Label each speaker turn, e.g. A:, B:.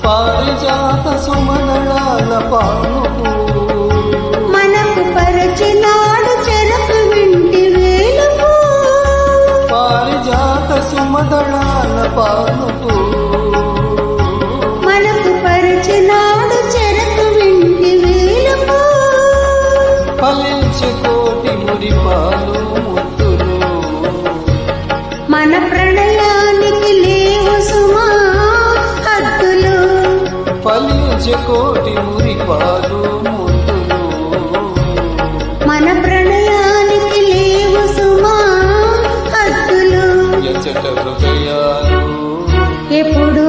A: పారిజాత సుమదళాల పానుపు
B: మనకు పరిచినాడు చెరకు వింటి వేలుపు
A: పారిజాత సుమదళాల పానుపు
B: మనకు పరిచినాడు చెరకు వింటి వేలుపు
A: ఫలించు కోటి మురిపాలు ముద్దులు
B: మన ప్రణయానికి లేవు సుమా హద్దులు
A: ఫలించు కోటి మురిపాలు ముద్దులు
B: మన ప్రణయానికి లేవు సుమా హద్దులు
A: ఎచ్చట హృదయాలు
B: ఎప్పుడు